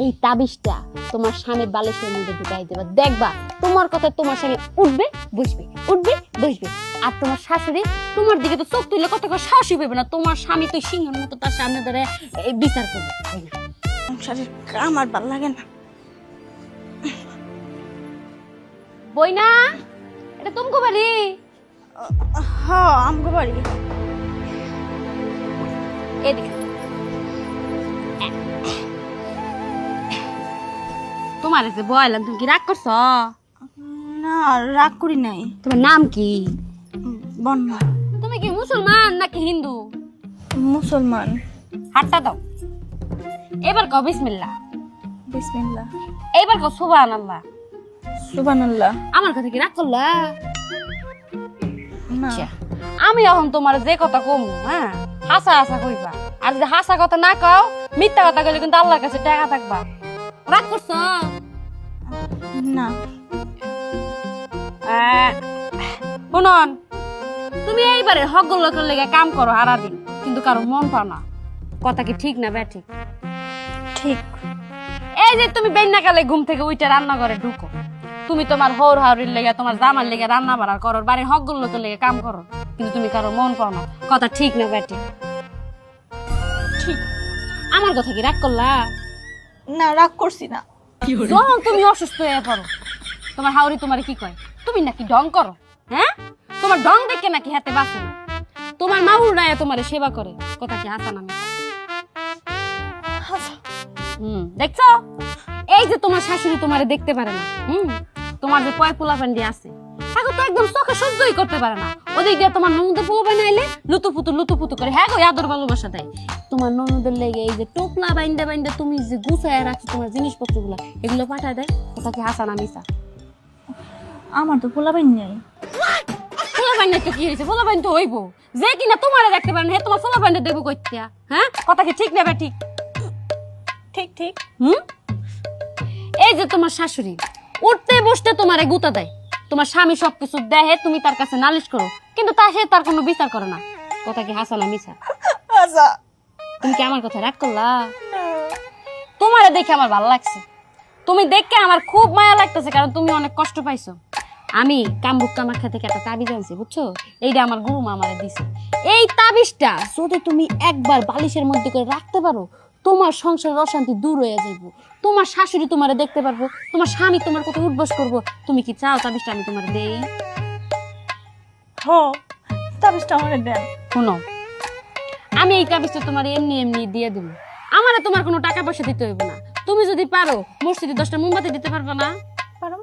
এই তাবিজটা তোমার স্বামীর বালিশের মধ্যে ঢুকাই দেবা, দেখবা তোমার কথা তোমার স্বামী উঠবে বসবে, উঠবে বসবে। আর তোমার শাশুড়ি তোমার দিকে তো চোখ তুললে কত করে সাহসী পাবে না, তোমার স্বামী তো সিংহের মতো তার সামনে ধরে বিচার করবে, তাই না? সংসারের কাম আর ভাল লাগে না। বই না, এটা তুমি বাড়ি? হ্যাঁ আমগো বাড়ি। এদিকে তোমার যে বয়লাম, তুমি কি রাগ করছ? না রাগ করি নাই। তোমার নাম কি? বন্যা। তুমি কি মুসলমান নাকি হিন্দু? মুসলমান। হাতটা দাও, এবার কও বিসমিল্লাহ। বিসমিল্লাহ। এবার কও সুবহানাল্লাহ। সুবহানাল্লাহ। আমার কথা কি রাগ করলা? না আচ্ছা, আমি এখন তোমার যে কথা কমু, হ্যাঁ হাসা হাসা কইবা। আর যদি হাসা কথা না কও, মিথ্যা কথা কইলে কিন্তু আল্লাহর কাছে টাকা থাকবা। রাগ করছো? না। শুনুন, তুমি এইবারে হক লোকের লেগে কাম করো সারাদিন, কিন্তু কারো মন পাও না। কথা কি ঠিক না ব্যাঠিক? ঠিক। এই যে তুমি বেন্নাকালে ঘুম থেকে উঠে রান্নাঘরে ঢুকো, তুমি তোমার হৌর হাওরির লেগে তোমার জামার লেগে রান্না বাড়া করো, বাড়ির হক লোকের লেগে কাম করো, কিন্তু তুমি কারো মন পাও না। কথা ঠিক না ব্যাঠিক? ঠিক। আমার কথা কি রাগ করলা? না রাগ করছি না। যখন তুমি অসুস্থ হয়ে পড়ো, তোমার হাওরি তোমারে কি কয়? তুমি নাকি ঢং করো, হ্যাঁ? তোমার ঢং দেখে নাকি হাতে বাঁচে না। তোমার মাউর রায় তোমারে সেবা করে। কথা কি হাসা না? দেখছো, এই যে তোমার শাশুড়ি তোমারে দেখতে পারে না, তোমার যে কয় পোলা প্যান্ডি আছে তাকে তো একদম চোখে সহ্যই করতে পারে না। ওদিক দিয়ে তোমার ননদের পোলা প্যান্ডি আইলে লুতুপুতু করে হ্যাঁ গো আদর ভালোবাসা দেয়। তোমার ননদের লেগে এই যে টোপলা বাইন্দা বাইন্দা তুমি যে গুছায় রাখছো তোমার জিনিসপত্র গুলা, এগুলো পাঠায় দেয়। কথা কি হাসা না মিশা? আমার তো পোলাপাইন নাই। পোলা প্যান্ডি তো কি হয়েছে? পোলা প্যান্ডি তো হইব, যে কিনা তোমারে দেখতে পারে না, তোমার পোলা প্যান্ডি দেখবো কইতিয়া? হ্যাঁ, কথা কি ঠিক নেবে? ঠিক ঠিক ঠিক। এই যে তোমার শাশুড়ি উঠতে বসতে তোমারে গুতা দেয়, তোমার স্বামী সবকিছু দেহে, তুমি তার কাছে নালিশ করো, কিন্তু সে তার কোনো বিচার করে না। কথা কি হাসা না মিছা? আচ্ছা তুমি কি আমার কথা রাগ করলা? তোমারে দেখে আমার ভালো লাগছে, তুমি দেখে আমার খুব মায়া লাগতেছে, কারণ তুমি অনেক কষ্ট পাইছো। আমি কামবুক কামাখ্যা থেকে একটা তাবিজ আনছি, বুঝছো? এইটা আমার গুরুমা আমারে দিছে। এই তাবিজটা যদি তুমি একবার বালিশের মধ্যে করে রাখতে পারো, তোমার সংসারের অশান্তি দূর হয়ে যাইব। তোমার শাশুড়ি তোমারে দেখতে পারবো, তোমার স্বামী তোমার কথা উদ্বাস করবো। তুমি কি চাও তাবিজটা আমি তোমার দেই? হ তাবিজটা আমারে দেন। শোনো, আমি এই তাবিজটা তোমার এমনি এমনি দিয়ে দেব, আমারে তোমার কোনো টাকা পয়সা দিতে হইব না। তুমি যদি পারো মসজিদে 10টা মোমবাতি দিতে পারবে না? পারো।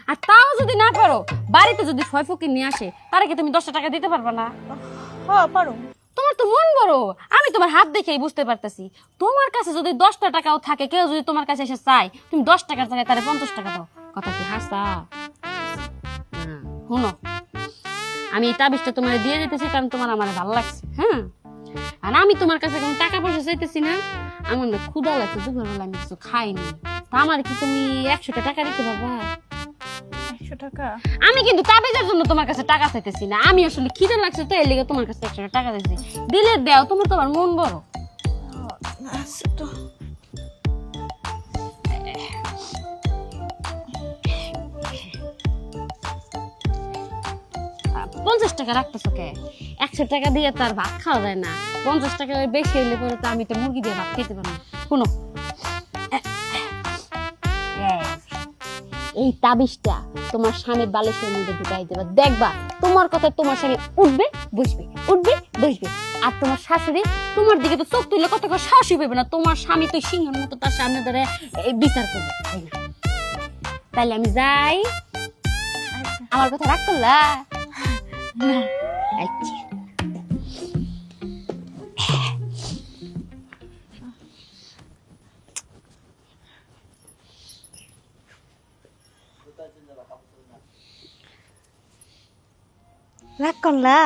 আর তাও যদি না পারো, বাড়িতে যদি ফয় ফকির নিয়ে আসে, তারে কি তুমি 10টা টাকা দিতে পারবে না? হ্যাঁ পারো। তোমার তো মন বড়, আমি তোমার হাত দেখেই বুঝতে পারতেছি। তোমার কাছে যদি 10টা টাকাও থাকে, কেউ যদি তোমার কাছে এসে চায়, তুমি 10 টাকার জায়গায় তারে 50 টাকা দাও। কথা কি হাসা? শুনো, আমি এই তাবিজটা তোমার দিয়ে দিতেছি কারণ তোমার আমার ভালো লাগছে, হ্যাঁ? আর আমি তোমার কাছে কোনো টাকা পয়সা চাইতেছি না। আমার না ক্ষুধা লাগছে, দুপুরবেলা আমি কিছু খাইনি, তা আমার কি তুমি 100টা টাকা দিতে পারবা? 100 টাকা? আমি কিন্তু তাবিজের জন্য তোমার কাছে টাকা চাইতেছি না, আমি আসলে খিদে লাগছে তো এর লেগে তোমার কাছে 100টা টাকা দিয়েছি। দিলে দাও, তোমার তো আমার মন বড়। আচ্ছা তো 50 টাকা রাখতেছো কে? 100 টাকা দিয়ে তার ভাত খাওয়া যায় না। 50 টাকা বেশি হইলে পরে তো আমি তো মুরগি দিয়ে ভাত খেতে পারবো না। শুনো, এই তাবিজটা তোমার স্বামীর বালিশের মধ্যে ঢুকাই দেবা, দেখবা তোমার কথা তোমার স্বামী উঠবে বসবে, উঠবে বসবে। আর তোমার শাশুড়ি তোমার দিকে তো চোখ তুললে কত করে সাহসী পাবে না, তোমার স্বামী তো সিংহের মতো তার সামনে ধরে বিচার করবে, তাই না? তাইলে আমি যাই। আমার কথা রাগ করলা? আচ্ছা, রাগ করলা?